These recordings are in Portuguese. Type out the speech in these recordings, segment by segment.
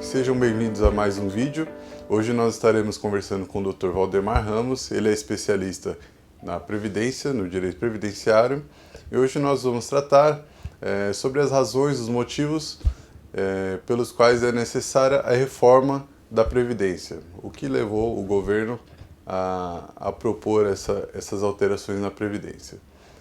Sejam bem-vindos a mais um vídeo. Hoje nós estaremos conversando com o Dr. Valdemar Ramos. Ele é especialista na Previdência, no Direito Previdenciário. E hoje nós vamos tratar sobre as razões, os motivos pelos quais é necessária a reforma da Previdência. O que levou o governo a propor essas alterações na Previdência.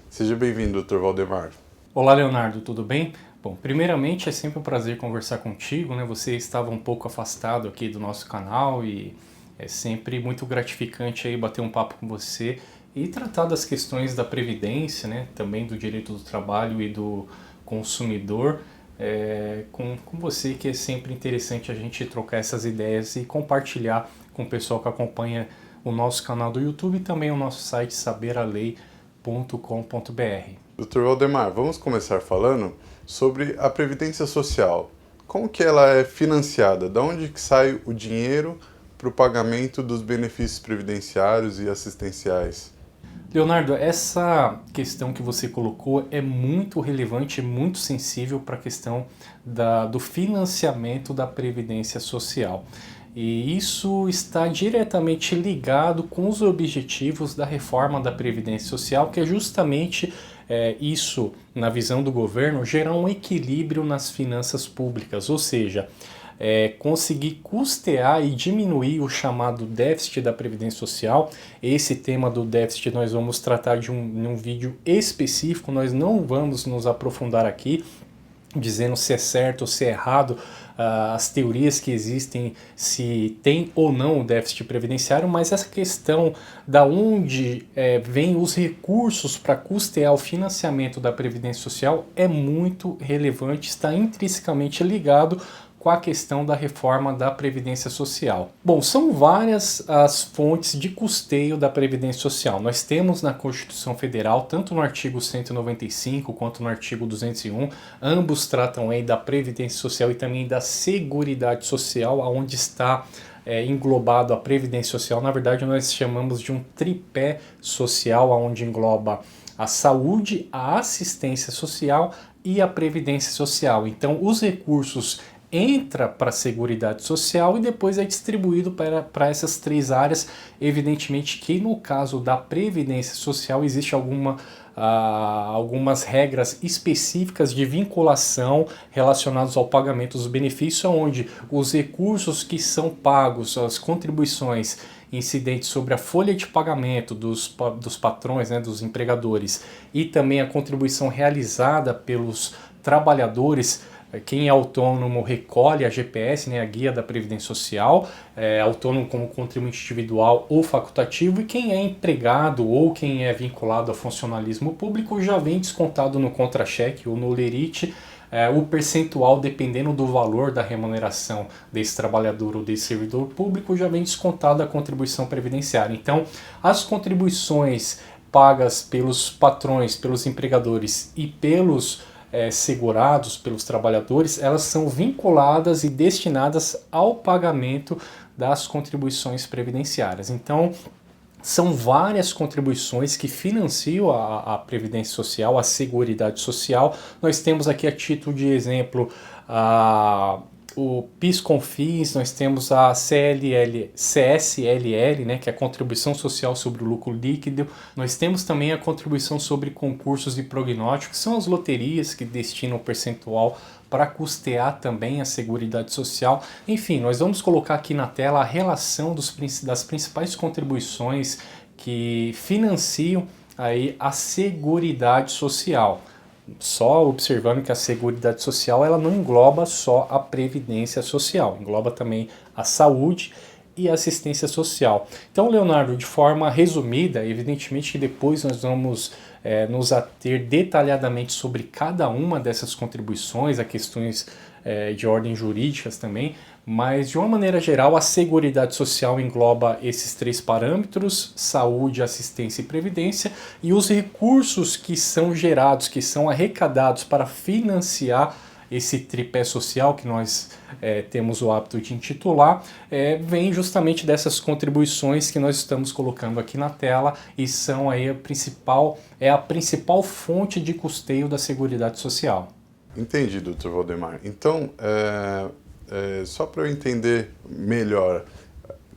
Seja bem-vindo, Dr. Valdemar. Olá, Leonardo, tudo bem? Bom, primeiramente é sempre um prazer conversar contigo, né? Você estava um pouco afastado aqui do nosso canal e é sempre muito gratificante aí bater um papo com você e tratar das questões da Previdência, né? Também do direito do trabalho e do consumidor com você, que é sempre interessante a gente trocar essas ideias e compartilhar com o pessoal que acompanha o nosso canal do YouTube e também o nosso site saberalei.com.br. Dr. Valdemar, vamos começar falando sobre a Previdência Social. Como que ela é financiada? Da onde que sai o dinheiro para o pagamento dos benefícios previdenciários e assistenciais? Leonardo, essa questão que você colocou é muito relevante e muito sensível para a questão do financiamento da Previdência Social. E isso está diretamente ligado com os objetivos da reforma da Previdência Social, que é justamente isso, na visão do governo, gerar um equilíbrio nas finanças públicas, ou seja, conseguir custear e diminuir o chamado déficit da Previdência Social. Esse tema do déficit nós vamos tratar de um vídeo específico, nós não vamos nos aprofundar aqui, dizendo se é certo ou se é errado, as teorias que existem, se tem ou não o déficit previdenciário, mas essa questão da onde vem os recursos para custear o financiamento da Previdência Social é muito relevante, está intrinsecamente ligado com a questão da reforma da Previdência Social. Bom, são várias as fontes de custeio da Previdência Social. Nós temos na Constituição Federal, tanto no artigo 195 quanto no artigo 201, ambos tratam aí da Previdência Social e também da Seguridade Social, onde está englobado a Previdência Social. Na verdade, nós chamamos de um tripé social, onde engloba a saúde, a assistência social e a Previdência Social. Então, os recursos entra para a Seguridade Social e depois é distribuído para essas três áreas. Evidentemente que no caso da Previdência Social existe algumas regras específicas de vinculação relacionadas ao pagamento dos benefícios, onde os recursos que são pagos, as contribuições incidentes sobre a folha de pagamento dos patrões, né, dos empregadores, e também a contribuição realizada pelos trabalhadores. Quem é autônomo recolhe a GPS, né, a Guia da Previdência Social, autônomo como contribuinte individual ou facultativo, e quem é empregado ou quem é vinculado ao funcionalismo público já vem descontado no contra-cheque ou no lerite o percentual, dependendo do valor da remuneração desse trabalhador ou desse servidor público, já vem descontado a contribuição previdenciária. Então, as contribuições pagas pelos patrões, pelos empregadores e pelos segurados, pelos trabalhadores, elas são vinculadas e destinadas ao pagamento das contribuições previdenciárias. Então, são várias contribuições que financiam a Previdência Social, a Seguridade Social. Nós temos aqui, a título de exemplo, o PIS/COFINS, nós temos a CSLL, né, que é a Contribuição Social sobre o Lucro Líquido. Nós temos também a contribuição sobre concursos e prognósticos, que são as loterias que destinam percentual para custear também a Seguridade Social. Enfim, nós vamos colocar aqui na tela a relação das principais contribuições que financiam aí a Seguridade Social. Só observando que a Seguridade Social ela não engloba só a Previdência Social, engloba também a saúde e a assistência social. Então, Leonardo, de forma resumida, evidentemente que depois nós vamos nos ater detalhadamente sobre cada uma dessas contribuições, a questões de ordem jurídicas também, mas de uma maneira geral a Seguridade Social engloba esses três parâmetros: saúde, assistência e previdência, e os recursos que são gerados, que são arrecadados para financiar esse tripé social que nós temos o hábito de intitular, vem justamente dessas contribuições que nós estamos colocando aqui na tela e são aí a principal fonte de custeio da Seguridade Social. Entendi, Dr. Valdemar. Então, só para eu entender melhor,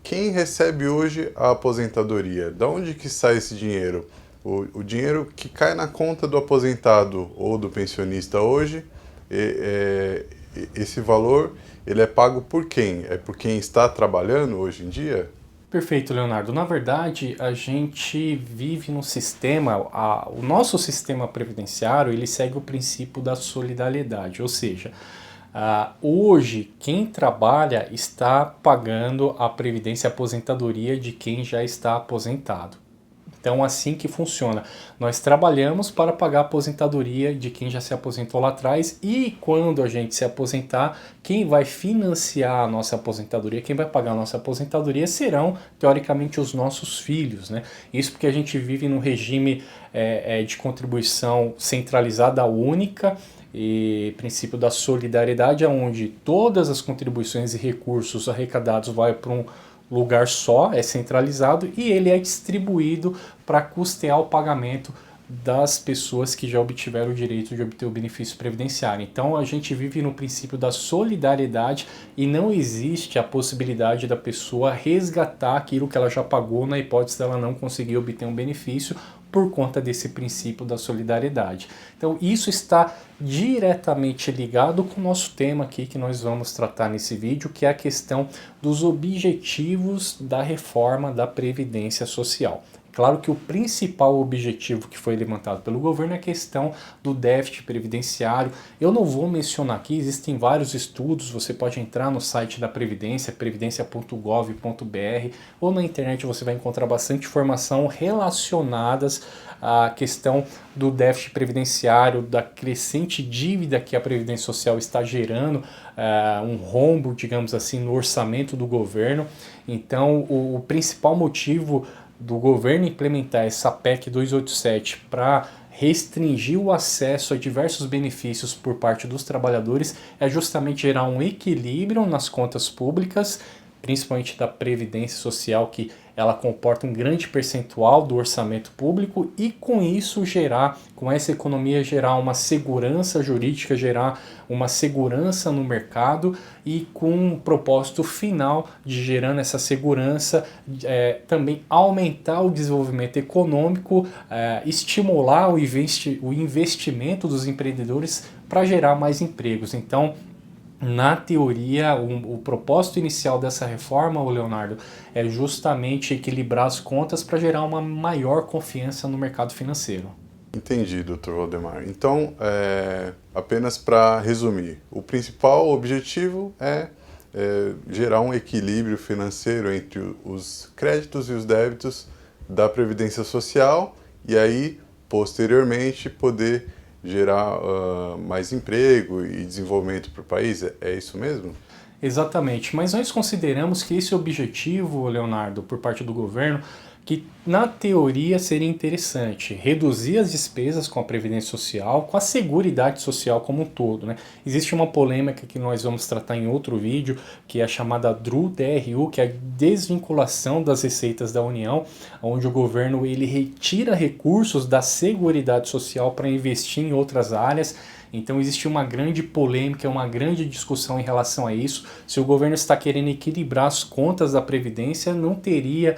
quem recebe hoje a aposentadoria? Da onde que sai esse dinheiro? O dinheiro que cai na conta do aposentado ou do pensionista hoje, esse valor, ele é pago por quem? É por quem está trabalhando hoje em dia? Perfeito, Leonardo. Na verdade, a gente vive num sistema, o nosso sistema previdenciário, ele segue o princípio da solidariedade, ou seja, hoje quem trabalha está pagando a previdência e a aposentadoria de quem já está aposentado. Então, assim que funciona. Nós trabalhamos para pagar a aposentadoria de quem já se aposentou lá atrás e quando a gente se aposentar, quem vai financiar a nossa aposentadoria, quem vai pagar a nossa aposentadoria serão, teoricamente, os nossos filhos, né? Isso porque a gente vive num regime de contribuição centralizada única e princípio da solidariedade, onde todas as contribuições e recursos arrecadados vão para um lugar só, é centralizado e ele é distribuído para custear o pagamento das pessoas que já obtiveram o direito de obter o benefício previdenciário. Então a gente vive no princípio da solidariedade e não existe a possibilidade da pessoa resgatar aquilo que ela já pagou na hipótese dela não conseguir obter um benefício por conta desse princípio da solidariedade. Então isso está diretamente ligado com o nosso tema aqui que nós vamos tratar nesse vídeo, que é a questão dos objetivos da reforma da Previdência Social. Claro que o principal objetivo que foi levantado pelo governo é a questão do déficit previdenciário. Eu não vou mencionar aqui, existem vários estudos, você pode entrar no site da Previdência, previdencia.gov.br, ou na internet você vai encontrar bastante informação relacionadas à questão do déficit previdenciário, da crescente dívida que a Previdência Social está gerando, um rombo, digamos assim, no orçamento do governo. Então, o principal motivo do governo implementar essa PEC 287 para restringir o acesso a diversos benefícios por parte dos trabalhadores é justamente gerar um equilíbrio nas contas públicas, principalmente da Previdência Social, que ela comporta um grande percentual do orçamento público e com isso com essa economia gerar uma segurança jurídica, gerar uma segurança no mercado e com um propósito final de gerando essa segurança, também aumentar o desenvolvimento econômico, estimular o investimento dos empreendedores para gerar mais empregos. Então, na teoria, o propósito inicial dessa reforma, Leonardo, é justamente equilibrar as contas para gerar uma maior confiança no mercado financeiro. Entendi, Dr. Valdemar. Então, apenas para resumir, o principal objetivo é gerar um equilíbrio financeiro entre os créditos e os débitos da Previdência Social e aí, posteriormente, poder gerar mais emprego e desenvolvimento para o país, é isso mesmo? Exatamente, mas nós consideramos que esse objetivo, Leonardo, por parte do governo, que na teoria seria interessante reduzir as despesas com a Previdência Social, com a Seguridade Social como um todo, né? Existe uma polêmica que nós vamos tratar em outro vídeo, que é a chamada DRU, que é a desvinculação das receitas da União, onde o governo ele retira recursos da Seguridade Social para investir em outras áreas. Então existe uma grande polêmica, uma grande discussão em relação a isso. Se o governo está querendo equilibrar as contas da Previdência, não teria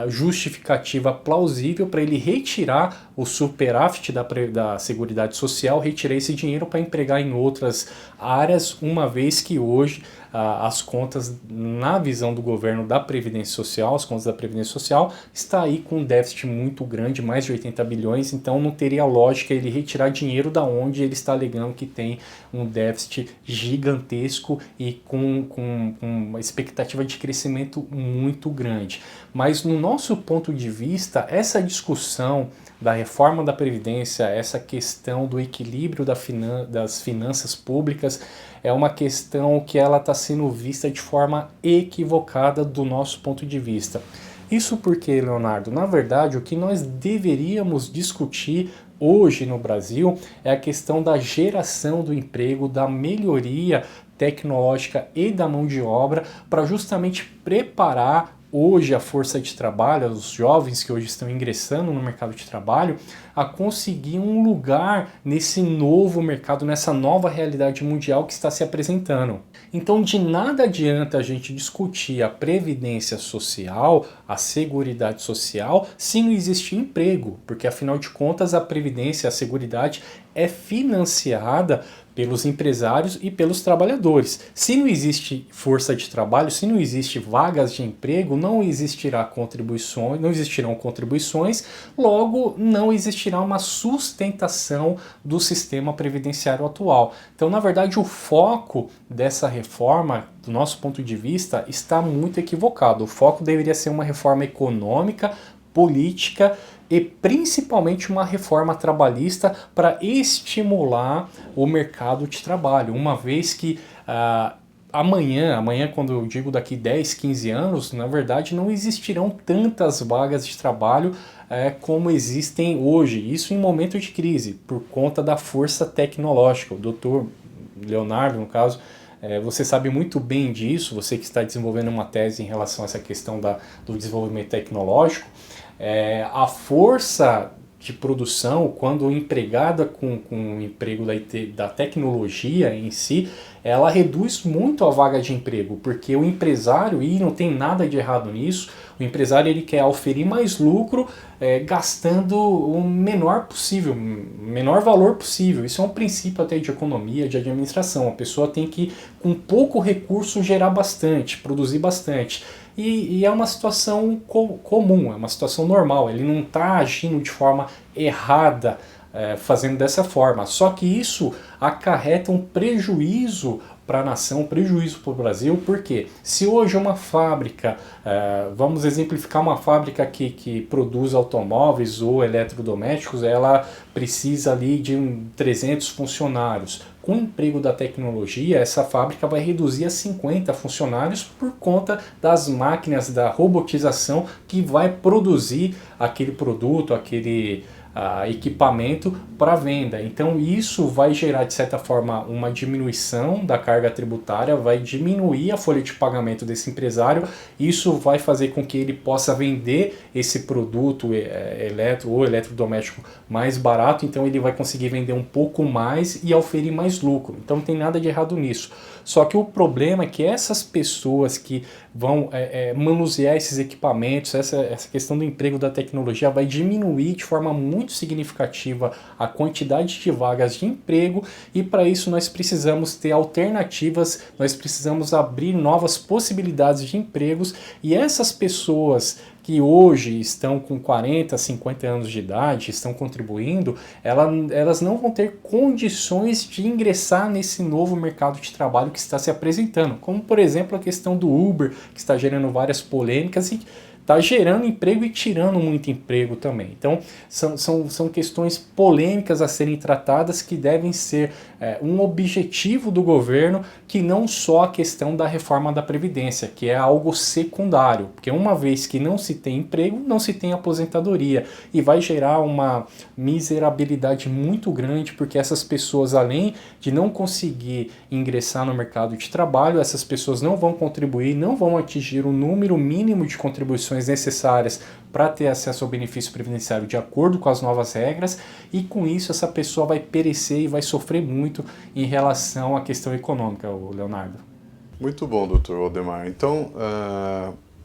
justificativa plausível para ele retirar o superávit da Seguridade Social, retirar esse dinheiro para empregar em outras áreas, uma vez que hoje as contas, na visão do governo da Previdência Social, as contas da Previdência Social, está aí com um déficit muito grande, mais de 80 bilhões, então não teria lógica ele retirar dinheiro da onde ele está alegando que tem um déficit gigantesco e com uma expectativa de crescimento muito grande. Mas no nosso ponto de vista, essa discussão da reforma da Previdência, essa questão do equilíbrio das finanças públicas, é uma questão que ela está sendo vista de forma equivocada do nosso ponto de vista. Isso porque, Leonardo, na verdade, o que nós deveríamos discutir hoje no Brasil é a questão da geração do emprego, da melhoria tecnológica e da mão de obra para justamente preparar hoje a força de trabalho, os jovens que hoje estão ingressando no mercado de trabalho, a conseguir um lugar nesse novo mercado, nessa nova realidade mundial que está se apresentando. Então, de nada adianta a gente discutir a previdência social, a seguridade social, se não existe emprego, porque afinal de contas a previdência, a seguridade é financiada pelos empresários e pelos trabalhadores. Se não existe força de trabalho, se não existe vagas de emprego, não existirão contribuições, logo não existirá uma sustentação do sistema previdenciário atual. Então, na verdade, o foco dessa reforma, do nosso ponto de vista, está muito equivocado. O foco deveria ser uma reforma econômica, política e principalmente uma reforma trabalhista para estimular o mercado de trabalho, uma vez que amanhã, quando eu digo daqui 10, 15 anos, na verdade não existirão tantas vagas de trabalho como existem hoje, isso em momento de crise, por conta da força tecnológica. O doutor Leonardo, no caso, você sabe muito bem disso, você que está desenvolvendo uma tese em relação a essa questão do desenvolvimento tecnológico. A força de produção, quando empregada com o emprego da tecnologia em si, ela reduz muito a vaga de emprego, porque o empresário, e não tem nada de errado nisso, o empresário ele quer oferir mais lucro gastando o menor possível, menor valor possível. Isso é um princípio até de economia, de administração. A pessoa tem que, com pouco recurso, gerar bastante, produzir bastante. E é uma situação comum, é uma situação normal, ele não está agindo de forma errada fazendo dessa forma. Só que isso acarreta um prejuízo para a nação, um prejuízo para o Brasil, porque se hoje uma fábrica, vamos exemplificar uma fábrica que produz automóveis ou eletrodomésticos, ela precisa ali de 300 funcionários. Com o emprego da tecnologia, essa fábrica vai reduzir a 50 funcionários por conta das máquinas, da robotização que vai produzir aquele produto, aquele equipamento para venda. Então isso vai gerar de certa forma uma diminuição da carga tributária, vai diminuir a folha de pagamento desse empresário, isso vai fazer com que ele possa vender esse produto ou eletrodoméstico mais barato, então ele vai conseguir vender um pouco mais e oferir mais lucro. Então não tem nada de errado nisso. Só que o problema é que essas pessoas que vão manusear esses equipamentos, essa questão do emprego da tecnologia vai diminuir de forma muito significativa a quantidade de vagas de emprego, e para isso nós precisamos ter alternativas, nós precisamos abrir novas possibilidades de empregos, e essas pessoas que hoje estão com 40, 50 anos de idade, estão contribuindo, elas não vão ter condições de ingressar nesse novo mercado de trabalho que está se apresentando, como por exemplo a questão do Uber, que está gerando várias polêmicas e está gerando emprego e tirando muito emprego também. Então, são questões polêmicas a serem tratadas que devem ser um objetivo do governo, que não só a questão da reforma da Previdência, que é algo secundário, porque uma vez que não se tem emprego, não se tem aposentadoria, e vai gerar uma miserabilidade muito grande, porque essas pessoas, além de não conseguir ingressar no mercado de trabalho, essas pessoas não vão contribuir, não vão atingir o número mínimo de contribuições necessárias para ter acesso ao benefício previdenciário de acordo com as novas regras, e com isso essa pessoa vai perecer e vai sofrer muito em relação à questão econômica, Leonardo. Muito bom, doutor Waldemar. Então,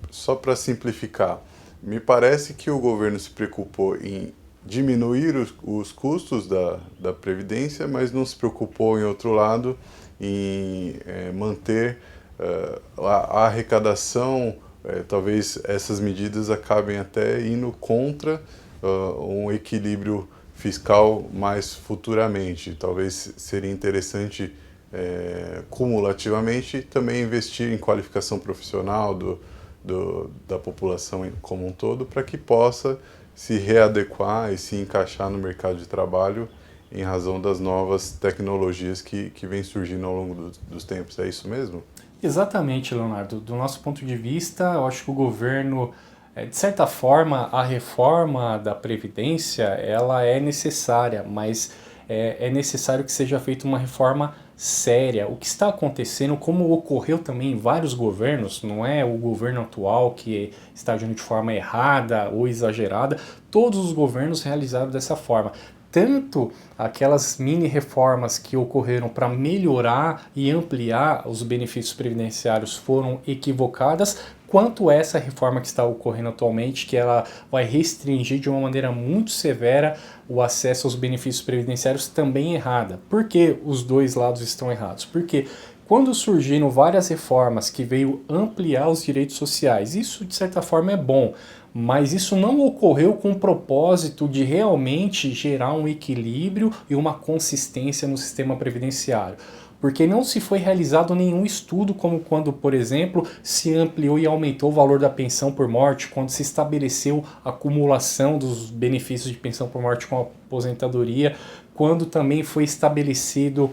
só para simplificar, me parece que o governo se preocupou em diminuir os custos da Previdência, mas não se preocupou, em outro lado, em manter a arrecadação. Talvez essas medidas acabem até indo contra um equilíbrio fiscal mais futuramente. Talvez seria interessante, cumulativamente, também investir em qualificação profissional da população como um todo, para que possa se readequar e se encaixar no mercado de trabalho em razão das novas tecnologias que vêm surgindo ao longo dos tempos. É isso mesmo? Exatamente, Leonardo. Do nosso ponto de vista, eu acho que o governo, de certa forma, a reforma da Previdência, ela é necessária, mas é necessário que seja feita uma reforma séria. O que está acontecendo, como ocorreu também em vários governos, não é o governo atual que está agindo de forma errada ou exagerada, todos os governos realizaram dessa forma. Tanto aquelas mini reformas que ocorreram para melhorar e ampliar os benefícios previdenciários foram equivocadas, quanto essa reforma que está ocorrendo atualmente, que ela vai restringir de uma maneira muito severa o acesso aos benefícios previdenciários, também errada. Por que os dois lados estão errados? Porque quando surgiram várias reformas que veio ampliar os direitos sociais, isso de certa forma é bom, mas isso não ocorreu com o propósito de realmente gerar um equilíbrio e uma consistência no sistema previdenciário. Porque não se foi realizado nenhum estudo como quando, por exemplo, se ampliou e aumentou o valor da pensão por morte, quando se estabeleceu a acumulação dos benefícios de pensão por morte com a aposentadoria, quando também foi estabelecido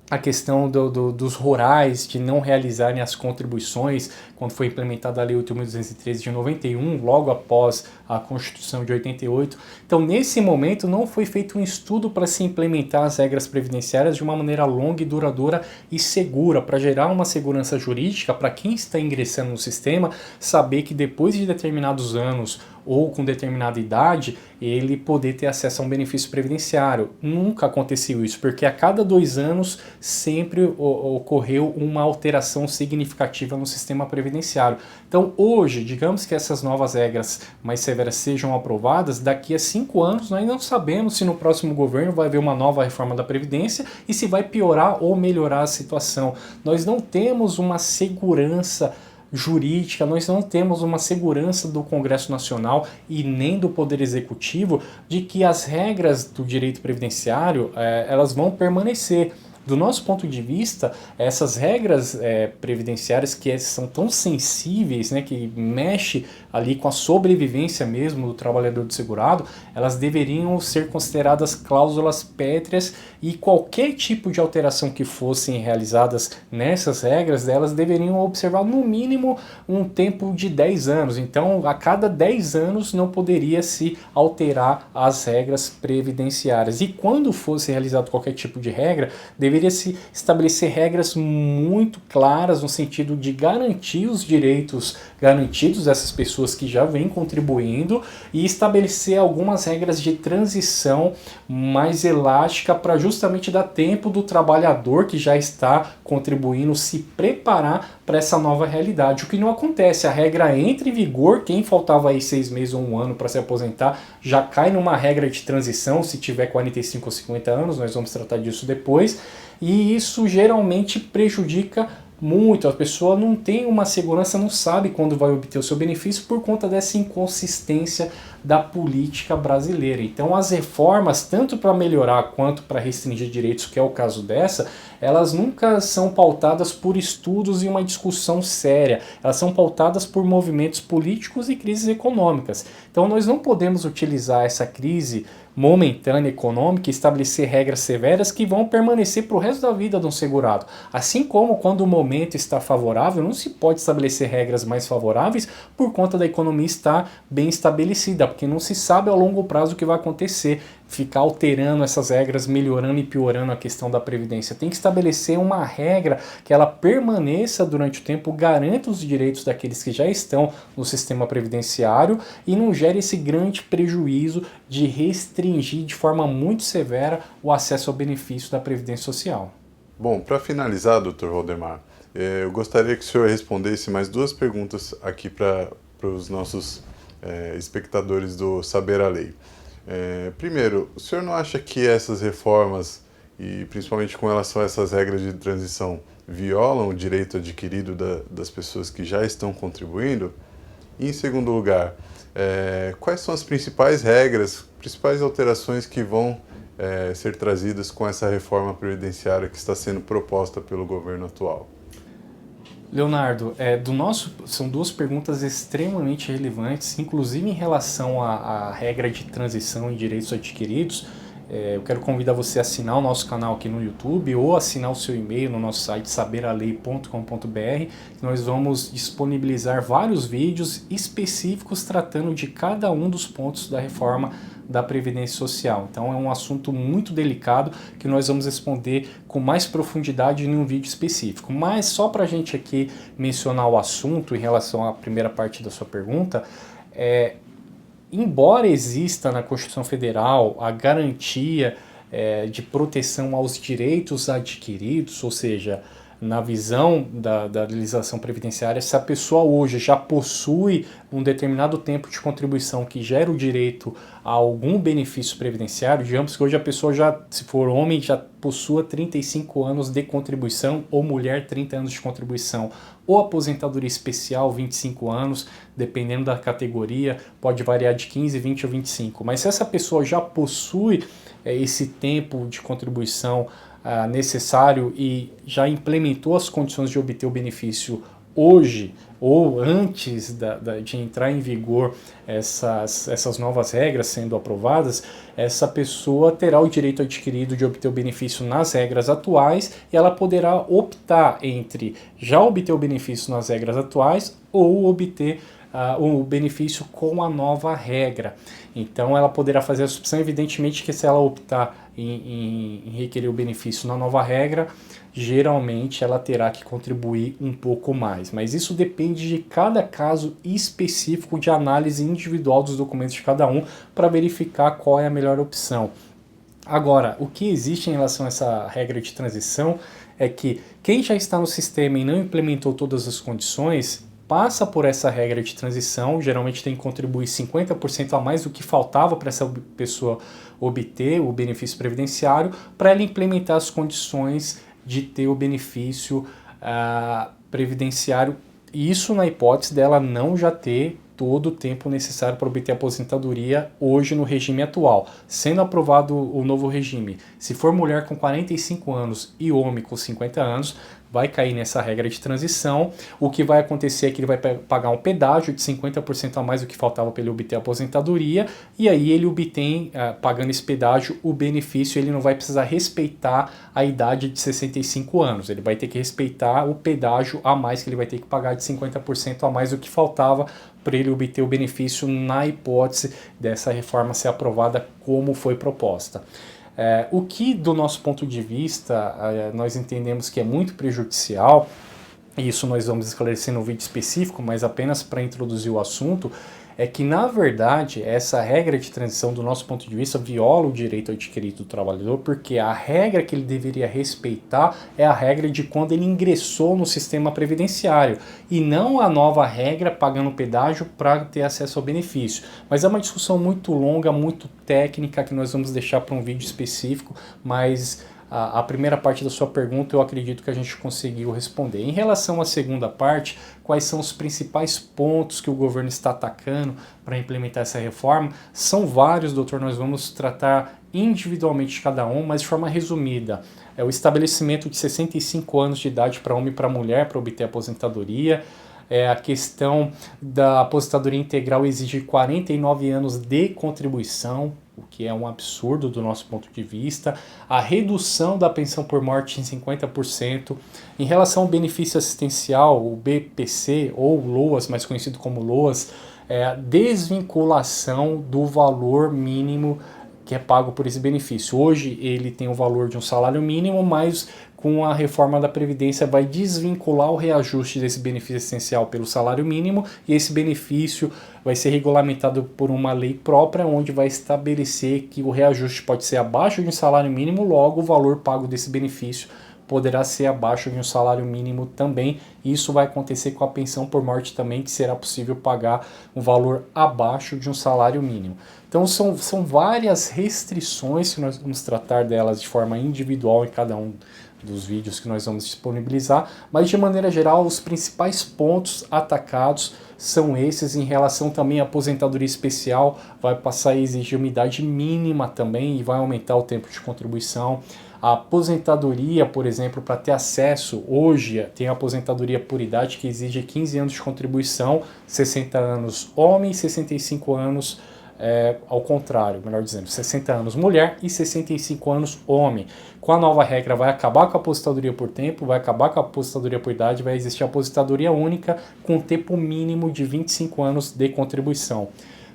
a questão dos rurais de não realizarem as contribuições, quando foi implementada a Lei 8.213 de 91, logo após a Constituição de 88. Então, nesse momento, não foi feito um estudo para se implementar as regras previdenciárias de uma maneira longa e duradoura e segura, para gerar uma segurança jurídica para quem está ingressando no sistema, saber que depois de determinados anos ou com determinada idade, ele poder ter acesso a um benefício previdenciário. Nunca aconteceu isso, porque a cada 2 anos sempre ocorreu uma alteração significativa no sistema previdenciário. Então hoje, digamos que essas novas regras mais severas sejam aprovadas, daqui a 5 anos nós não sabemos se no próximo governo vai haver uma nova reforma da Previdência e se vai piorar ou melhorar a situação. Nós não temos uma segurança jurídica, nós não temos uma segurança do Congresso Nacional e nem do Poder Executivo de que as regras do direito previdenciário elas vão permanecer. Do nosso ponto de vista, essas regras previdenciárias que são tão sensíveis, né, que mexe ali com a sobrevivência mesmo do trabalhador do segurado, elas deveriam ser consideradas cláusulas pétreas e qualquer tipo de alteração que fossem realizadas nessas regras, elas deveriam observar no mínimo um tempo de 10 anos. Então, a cada 10 anos não poderia se alterar as regras previdenciárias. E quando fosse realizado qualquer tipo de regra, deveria se estabelecer regras muito claras no sentido de garantir os direitos garantidos dessas pessoas que já vêm contribuindo e estabelecer algumas regras de transição mais elástica para justamente dar tempo do trabalhador que já está contribuindo se preparar para essa nova realidade. O que não acontece, a regra entra em vigor, quem faltava aí 6 meses ou 1 ano para se aposentar já cai numa regra de transição, se tiver 45 ou 50 anos, nós vamos tratar disso depois, e isso geralmente prejudica muito, a pessoa não tem uma segurança, não sabe quando vai obter o seu benefício por conta dessa inconsistência da política brasileira. Então as reformas, tanto para melhorar quanto para restringir direitos, que é o caso dessa, elas nunca são pautadas por estudos e uma discussão séria, elas são pautadas por movimentos políticos e crises econômicas. Então nós não podemos utilizar essa crise momentânea econômica e estabelecer regras severas que vão permanecer para o resto da vida de um segurado. Assim como quando o momento está favorável, não se pode estabelecer regras mais favoráveis por conta da economia estar bem estabelecida, porque não se sabe ao longo prazo o que vai acontecer. Ficar alterando essas regras, melhorando e piorando a questão da previdência. Tem que estabelecer uma regra que ela permaneça durante o tempo, garanta os direitos daqueles que já estão no sistema previdenciário e não gere esse grande prejuízo de restringir de forma muito severa o acesso ao benefício da Previdência Social. Bom, para finalizar, Dr. Waldemar, eu gostaria que o senhor respondesse mais 2 perguntas aqui para os nossos espectadores do Saber a Lei. Primeiro, o senhor não acha que essas reformas, e principalmente com relação a essas regras de transição, violam o direito adquirido das pessoas que já estão contribuindo? E, em segundo lugar, quais são as principais regras, principais alterações que vão ser trazidas com essa reforma previdenciária que está sendo proposta pelo governo atual? Leonardo, são 2 perguntas extremamente relevantes, inclusive em relação à regra de transição em direitos adquiridos. Eu quero convidar você a assinar o nosso canal aqui no YouTube ou assinar o seu e-mail no nosso site saberalei.com.br. Nós vamos disponibilizar vários vídeos específicos tratando de cada um dos pontos da reforma da Previdência Social. Então é um assunto muito delicado que nós vamos responder com mais profundidade em um vídeo específico. Mas só para a gente aqui mencionar o assunto em relação à primeira parte da sua pergunta, embora exista na Constituição Federal a garantia de proteção aos direitos adquiridos, ou seja, na visão da legislação previdenciária, se a pessoa hoje já possui um determinado tempo de contribuição que gera o direito a algum benefício previdenciário, digamos que hoje a pessoa já, se for homem, já possua 35 anos de contribuição, ou mulher 30 anos de contribuição, ou aposentadoria especial 25 anos, dependendo da categoria, pode variar de 15, 20 ou 25. Mas se essa pessoa já possui esse tempo de contribuição necessário e já implementou as condições de obter o benefício hoje ou antes de entrar em vigor essas novas regras sendo aprovadas, essa pessoa terá o direito adquirido de obter o benefício nas regras atuais e ela poderá optar entre já obter o benefício nas regras atuais ou obter o benefício com a nova regra. Então ela poderá fazer a opção, evidentemente que se ela optar em requerer o benefício na nova regra, geralmente ela terá que contribuir um pouco mais, mas isso depende de cada caso específico de análise individual dos documentos de cada um para verificar qual é a melhor opção. Agora, o que existe em relação a essa regra de transição é que quem já está no sistema e não implementou todas as condições passa por essa regra de transição, geralmente tem que contribuir 50% a mais do que faltava para essa pessoa obter o benefício previdenciário, para ela implementar as condições de ter o benefício previdenciário, isso na hipótese dela não já ter todo o tempo necessário para obter a aposentadoria hoje no regime atual. Sendo aprovado o novo regime, se for mulher com 45 anos e homem com 50 anos, vai cair nessa regra de transição. O que vai acontecer é que ele vai pagar um pedágio de 50% a mais do que faltava para ele obter a aposentadoria, e aí ele obtém, pagando esse pedágio, o benefício. Ele não vai precisar respeitar a idade de 65 anos, ele vai ter que respeitar o pedágio a mais que ele vai ter que pagar de 50% a mais do que faltava para ele obter o benefício na hipótese dessa reforma ser aprovada como foi proposta. O que, do nosso ponto de vista, nós entendemos que é muito prejudicial, e isso nós vamos esclarecer no vídeo específico, mas apenas para introduzir o assunto, é que, na verdade, essa regra de transição, do nosso ponto de vista, viola o direito adquirido do trabalhador, porque a regra que ele deveria respeitar é a regra de quando ele ingressou no sistema previdenciário, e não a nova regra pagando pedágio para ter acesso ao benefício. Mas é uma discussão muito longa, muito técnica, que nós vamos deixar para um vídeo específico, mas a primeira parte da sua pergunta eu acredito que a gente conseguiu responder. Em relação à segunda parte, quais são os principais pontos que o governo está atacando para implementar essa reforma? São vários, doutor, nós vamos tratar individualmente de cada um, mas de forma resumida. É o estabelecimento de 65 anos de idade para homem e para mulher para obter aposentadoria. A questão da aposentadoria integral exigir 49 anos de contribuição, o que é um absurdo do nosso ponto de vista. A redução da pensão por morte em 50%. Em relação ao benefício assistencial, o BPC ou LOAS, mais conhecido como LOAS, a desvinculação do valor mínimo que é pago por esse benefício. Hoje ele tem o valor de um salário mínimo, mas com a reforma da Previdência vai desvincular o reajuste desse benefício essencial pelo salário mínimo, e esse benefício vai ser regulamentado por uma lei própria, onde vai estabelecer que o reajuste pode ser abaixo de um salário mínimo, logo o valor pago desse benefício poderá ser abaixo de um salário mínimo também. Isso vai acontecer com a pensão por morte também, que será possível pagar um valor abaixo de um salário mínimo. Então são várias restrições, que nós vamos tratar delas de forma individual em cada um dos vídeos que nós vamos disponibilizar, mas de maneira geral os principais pontos atacados são esses. Em relação também à aposentadoria especial, vai passar a exigir uma idade mínima também e vai aumentar o tempo de contribuição. A aposentadoria, por exemplo, para ter acesso, hoje tem a aposentadoria por idade que exige 15 anos de contribuição, 60 anos homem, 65 anos ao contrário, melhor dizendo, 60 anos mulher e 65 anos homem. Com a nova regra vai acabar com a aposentadoria por tempo, vai acabar com a aposentadoria por idade, vai existir a aposentadoria única com tempo mínimo de 25 anos de contribuição.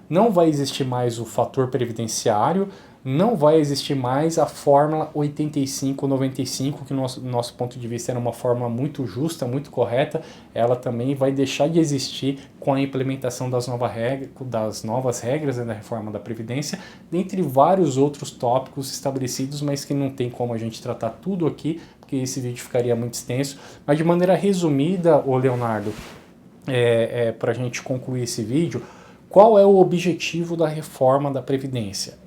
não vai existir mais o fator previdenciário, não vai existir mais a fórmula 85-95, que no nosso ponto de vista era uma fórmula muito justa, muito correta. Ela também vai deixar de existir com a implementação das novas regras da reforma da Previdência, dentre vários outros tópicos estabelecidos, mas que não tem como a gente tratar tudo aqui, porque esse vídeo ficaria muito extenso. Mas de maneira resumida, Leonardo, para a gente concluir esse vídeo, qual é o objetivo da reforma da Previdência?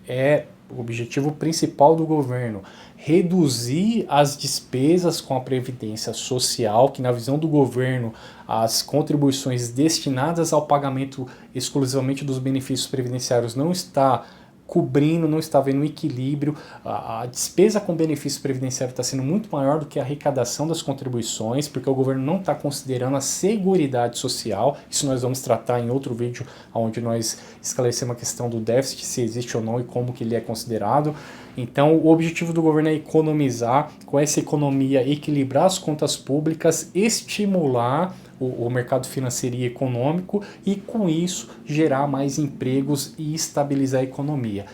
O objetivo principal do governo: reduzir as despesas com a Previdência Social, que na visão do governo as contribuições destinadas ao pagamento exclusivamente dos benefícios previdenciários não está cobrindo, não está havendo um equilíbrio. A despesa com benefício previdenciário está sendo muito maior do que a arrecadação das contribuições, porque o governo não está considerando a seguridade social. Isso nós vamos tratar em outro vídeo, onde nós esclarecemos a questão do déficit, se existe ou não e como que ele é considerado. Então, o objetivo do governo é economizar, com essa economia equilibrar as contas públicas, estimular o mercado financeiro e econômico e, com isso, gerar mais empregos e estabilizar a economia.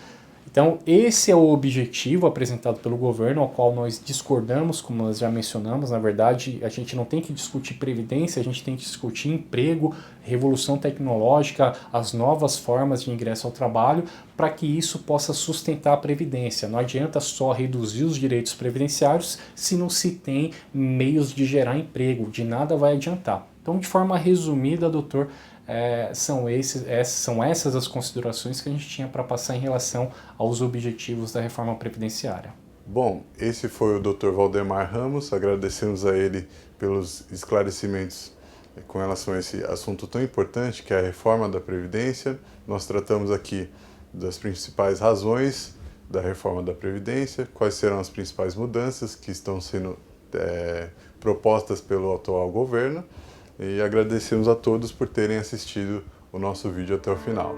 Então, esse é o objetivo apresentado pelo governo, ao qual nós discordamos, como nós já mencionamos. Na verdade, a gente não tem que discutir previdência, a gente tem que discutir emprego, revolução tecnológica, as novas formas de ingresso ao trabalho, para que isso possa sustentar a previdência. Não adianta só reduzir os direitos previdenciários se não se tem meios de gerar emprego, de nada vai adiantar. Então, de forma resumida, doutor, são essas as considerações que a gente tinha para passar em relação aos objetivos da reforma previdenciária. Bom, esse foi o Dr. Valdemar Ramos. Agradecemos a ele pelos esclarecimentos com relação a esse assunto tão importante que é a reforma da Previdência. Nós tratamos aqui das principais razões da reforma da Previdência, quais serão as principais mudanças que estão sendo propostas pelo atual governo, e agradecemos a todos por terem assistido o nosso vídeo até o final.